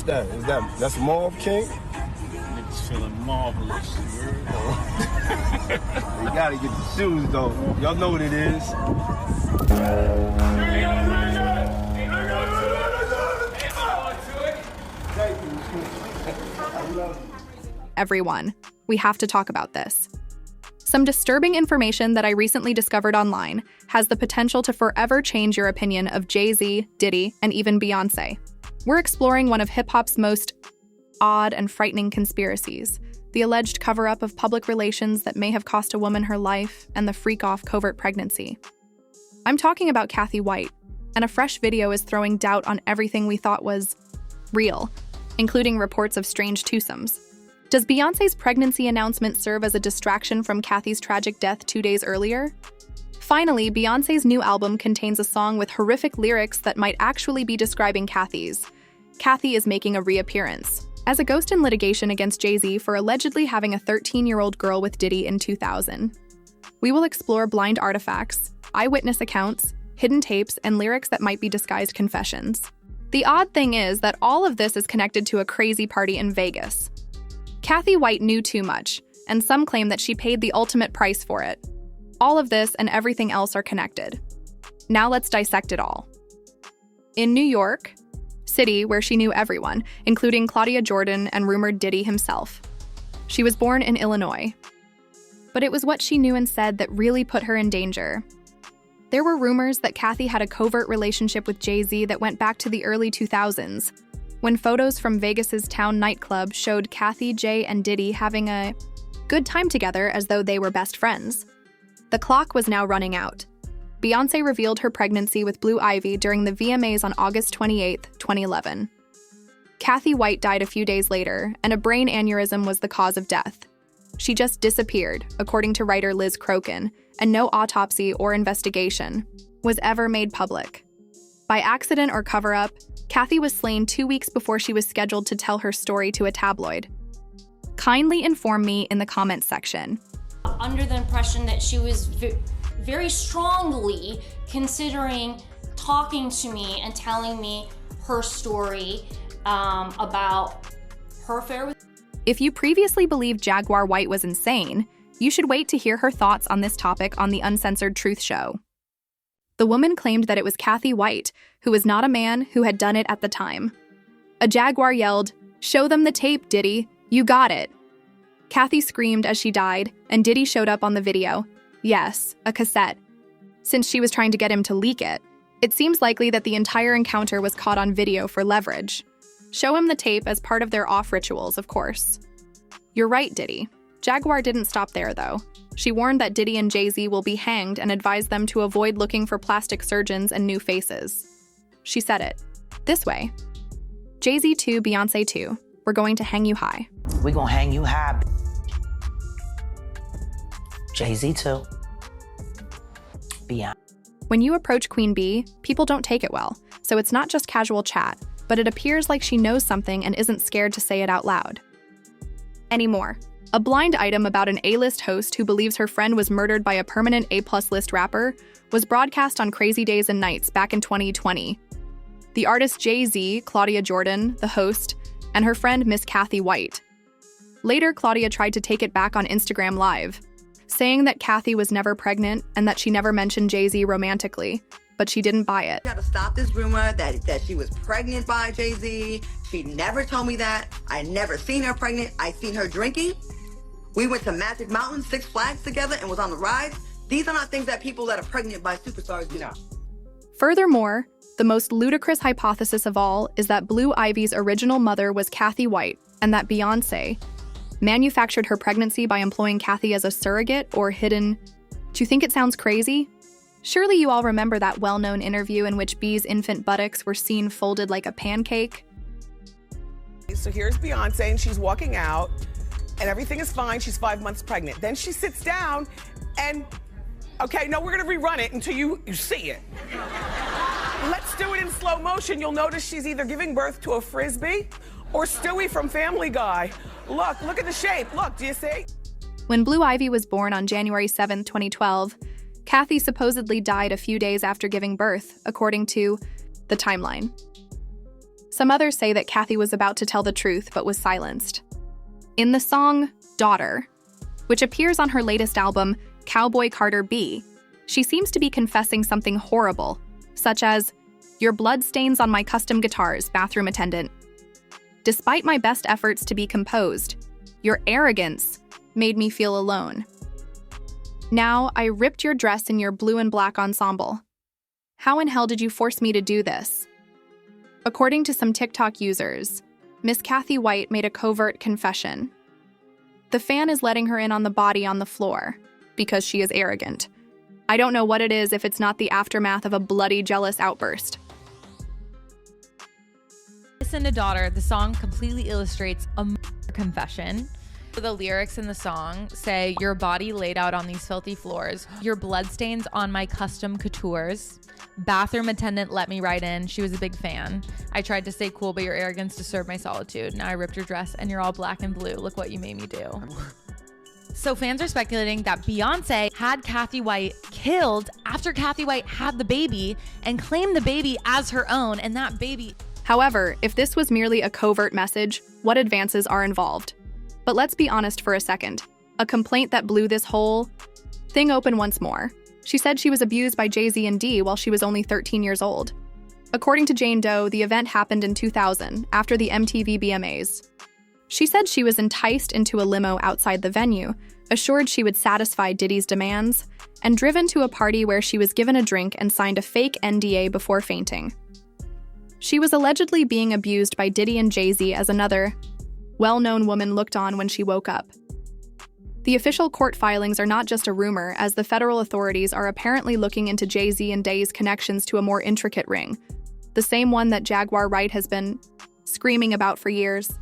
What's that? That's Mauve King? Niggas feeling marvelous. You gotta get the shoes though. Y'all know what it is. Everyone, we have to talk about this. Some disturbing information that I recently discovered online has the potential to forever change your opinion of Jay-Z, Diddy, and even Beyoncé. We're exploring one of hip-hop's most odd and frightening conspiracies, the alleged cover-up of public relations that may have cost a woman her life and the freak-off covert pregnancy. I'm talking about Cathy White, and a fresh video is throwing doubt on everything we thought was real, including reports of strange twosomes. Does Beyoncé's pregnancy announcement serve as a distraction from Cathy's tragic death 2 days earlier? Finally, Beyoncé's new album contains a song with horrific lyrics that might actually be describing Cathy's. Cathy is making a reappearance as a ghost in litigation against Jay-Z for allegedly having a 13-year-old girl with Diddy in 2000. We will explore blind artifacts, eyewitness accounts, hidden tapes, and lyrics that might be disguised confessions. The odd thing is that all of this is connected to a crazy party in Vegas. Cathy White knew too much, and some claim that she paid the ultimate price for it. All of this and everything else are connected. Now let's dissect it all. In New York City, where she knew everyone, including Claudia Jordan and rumored Diddy himself. She was born in Illinois. But it was what she knew and said that really put her in danger. There were rumors that Cathy had a covert relationship with Jay-Z that went back to the early 2000s, when photos from Vegas's Town nightclub showed Cathy, Jay, and Diddy having a good time together as though they were best friends. The clock was now running out. Beyoncé revealed her pregnancy with Blue Ivy during the VMAs on August 28, 2011. Cathy White died a few days later, and a brain aneurysm was the cause of death. She just disappeared, according to writer Liz Crokin, and no autopsy or investigation was ever made public. By accident or cover-up, Cathy was slain 2 weeks before she was scheduled to tell her story to a tabloid. Kindly inform me in the comments section. Under the impression that she was very strongly considering talking to me and telling me her story about her affair with. If you previously believed Jaguar White was insane, you should wait to hear her thoughts on this topic on the Uncensored Truth Show. The woman claimed that it was Cathy White, who was not a man who had done it at the time. A Jaguar yelled, "Show them the tape, Diddy, you got it." Cathy screamed as she died, and Diddy showed up on the video. Yes, a cassette. Since she was trying to get him to leak it, it seems likely that the entire encounter was caught on video for leverage. Show him the tape as part of their off rituals, of course. You're right, Diddy. Jaguar didn't stop there, though. She warned that Diddy and Jay-Z will be hanged and advised them to avoid looking for plastic surgeons and new faces. She said it this way: Jay-Z 2, Beyoncé 2, we're going to hang you high. We gonna hang you high. Jay-Z 2. Beyonce. When you approach Queen Bee, people don't take it well, so it's not just casual chat, but it appears like she knows something and isn't scared to say it out loud. Anymore. A blind item about an A-list host who believes her friend was murdered by a permanent A+ list rapper was broadcast on Crazy Days and Nights back in 2020. The artist Jay-Z, Claudia Jordan, the host, and her friend Miss Cathy White. Later, Claudia tried to take it back on Instagram Live, saying that Cathy was never pregnant and that she never mentioned Jay-Z romantically, but she didn't buy it. Got to stop this rumor that she was pregnant by Jay-Z. She never told me that. I never seen her pregnant. I seen her drinking. We went to Magic Mountain, Six Flags together and was on the rides. These are not things that people that are pregnant by superstars do. Furthermore, the most ludicrous hypothesis of all is that Blue Ivy's original mother was Cathy White and that Beyoncé manufactured her pregnancy by employing Cathy as a surrogate or hidden. Do you think it sounds crazy? Surely you all remember that well-known interview in which Bee's infant buttocks were seen folded like a pancake? So here's Beyonce and she's walking out and everything is fine. She's 5 months pregnant. Then she sits down and, okay, no, we're gonna rerun it until you see it. Let's do it in slow motion. You'll notice she's either giving birth to a Frisbee or Stewie from Family Guy. Look at the shape. Look, do you see? When Blue Ivy was born on January 7, 2012, Cathy supposedly died a few days after giving birth, according to the timeline. Some others say that Cathy was about to tell the truth but was silenced. In the song Daughter, which appears on her latest album, Cowboy Carter B, she seems to be confessing something horrible, such as, "Your blood stains on my custom guitars, bathroom attendant. Despite my best efforts to be composed, your arrogance made me feel alone. Now I ripped your dress in your blue and black ensemble. How in hell did you force me to do this?" According to some TikTok users, Miss Cathy White made a covert confession. The fan is letting her in on the body on the floor because she is arrogant. I don't know what it is if it's not the aftermath of a bloody jealous outburst. Listen to Daughter. The song completely illustrates a confession. The lyrics in the song say, "Your body laid out on these filthy floors. Your bloodstains on my custom couture. Bathroom attendant let me right in. She was a big fan. I tried to stay cool, but your arrogance disturbed my solitude. Now I ripped your dress and you're all black and blue. Look what you made me do." So fans are speculating that Beyonce had Cathy White killed after Cathy White had the baby and claimed the baby as her own, and that baby... However, if this was merely a covert message, what advances are involved? But let's be honest for a second. A complaint that blew this whole thing open once more. She said she was abused by Jay-Z and Diddy while she was only 13 years old. According to Jane Doe, the event happened in 2000, after the MTV BMAs. She said she was enticed into a limo outside the venue, assured she would satisfy Diddy's demands, and driven to a party where she was given a drink and signed a fake NDA before fainting. She was allegedly being abused by Diddy and Jay-Z as another well-known woman looked on when she woke up. The official court filings are not just a rumor, as the federal authorities are apparently looking into Jay-Z and Day's connections to a more intricate ring, the same one that Jaguar Wright has been screaming about for years.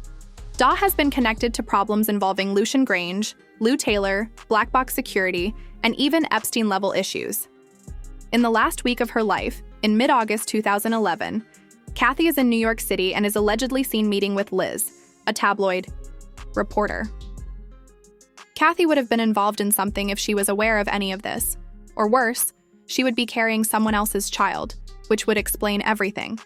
Da has been connected to problems involving Lucian Grange, Lou Taylor, Black Box Security, and even Epstein-level issues. In the last week of her life, in mid-August 2011, Cathy is in New York City and is allegedly seen meeting with Liz, a tabloid reporter. Cathy would have been involved in something if she was aware of any of this. Or worse, she would be carrying someone else's child, which would explain everything.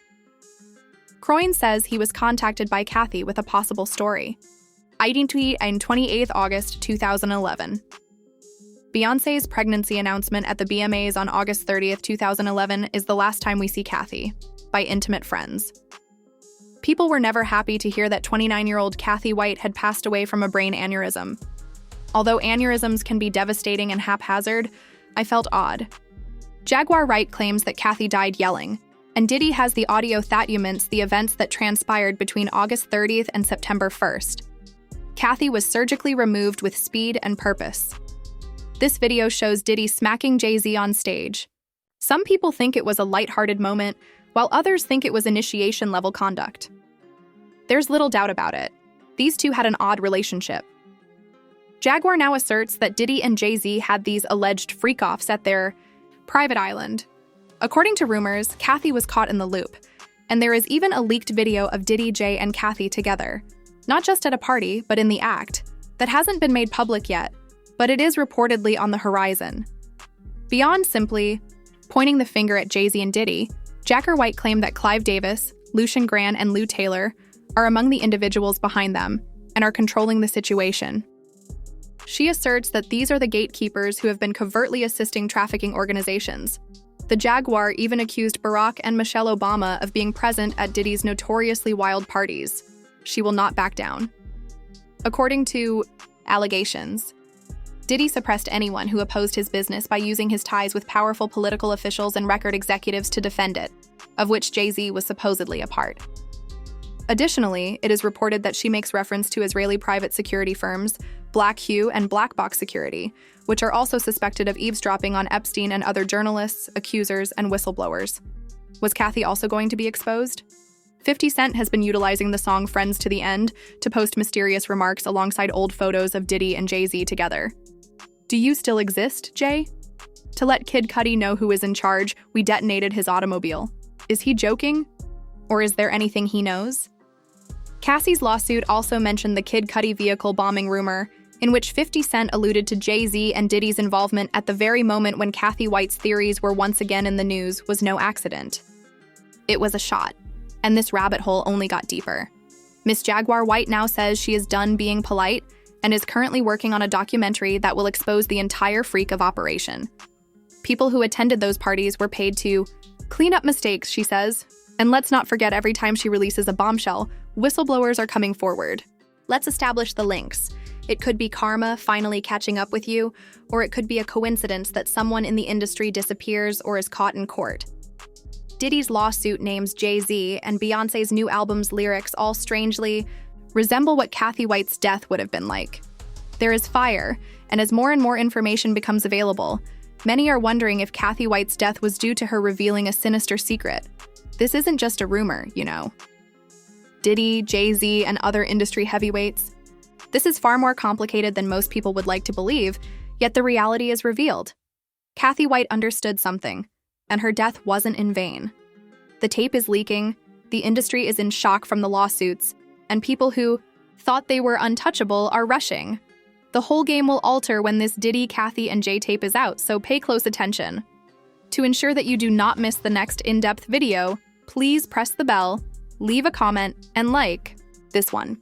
Croyne says he was contacted by Cathy with a possible story. ID tweet on 28 August 2011. Beyoncé's pregnancy announcement at the BMAs on August 30th, 2011 is the last time we see Cathy, by intimate friends. People were never happy to hear that 29-year-old Cathy White had passed away from a brain aneurysm. Although aneurysms can be devastating and haphazard, I felt odd. Jaguar Wright claims that Cathy died yelling, and Diddy has the audio that documents the events that transpired between August 30th and September 1st. Cathy was surgically removed with speed and purpose. This video shows Diddy smacking Jay-Z on stage. Some people think it was a lighthearted moment, while others think it was initiation-level conduct. There's little doubt about it. These two had an odd relationship. Jaguar now asserts that Diddy and Jay-Z had these alleged freak-offs at their private island. According to rumors, Cathy was caught in the loop, and there is even a leaked video of Diddy, Jay, and Cathy together, not just at a party, but in the act, that hasn't been made public yet, but it is reportedly on the horizon. Beyond simply pointing the finger at Jay-Z and Diddy, Jaguar White claimed that Clive Davis, Lucian Grange, and Lou Taylor are among the individuals behind them and are controlling the situation. She asserts that these are the gatekeepers who have been covertly assisting trafficking organizations. The Jaguar even accused Barack and Michelle Obama of being present at Diddy's notoriously wild parties. She will not back down. According to allegations, Diddy suppressed anyone who opposed his business by using his ties with powerful political officials and record executives to defend it, of which Jay-Z was supposedly a part. Additionally, it is reported that she makes reference to Israeli private security firms, Black Hue and Black Box Security, which are also suspected of eavesdropping on Epstein and other journalists, accusers, and whistleblowers. Was Cathy also going to be exposed? 50 Cent has been utilizing the song Friends to the End to post mysterious remarks alongside old photos of Diddy and Jay-Z together. Do you still exist, Jay? To let Kid Cudi know who is in charge, we detonated his automobile. Is he joking? Or is there anything he knows? Cassie's lawsuit also mentioned the Kid Cudi vehicle bombing rumor, in which 50 Cent alluded to Jay-Z and Diddy's involvement at the very moment when Cathy White's theories were once again in the news was no accident. It was a shot, And this rabbit hole only got deeper. Miss Jaguar White now says she is done being polite and is currently working on a documentary that will expose the entire freak of operation. People who attended those parties were paid to clean up mistakes, she says. And let's not forget, every time she releases a bombshell, whistleblowers are coming forward. Let's establish the links. It could be karma finally catching up with you, or it could be a coincidence that someone in the industry disappears or is caught in court. Diddy's lawsuit names Jay-Z and Beyoncé's new album's lyrics all strangely resemble what Cathy White's death would have been like. There is fire, and as more and more information becomes available, many are wondering if Cathy White's death was due to her revealing a sinister secret. This isn't just a rumor, you know. Diddy, Jay-Z, and other industry heavyweights. This is far more complicated than most people would like to believe, yet the reality is revealed. Cathy White understood something, and her death wasn't in vain. The tape is leaking, the industry is in shock from the lawsuits, and people who thought they were untouchable are rushing. The whole game will alter when this Diddy, Cathy, and Jay tape is out, so pay close attention. To ensure that you do not miss the next in-depth video, please press the bell, leave a comment, and like this one.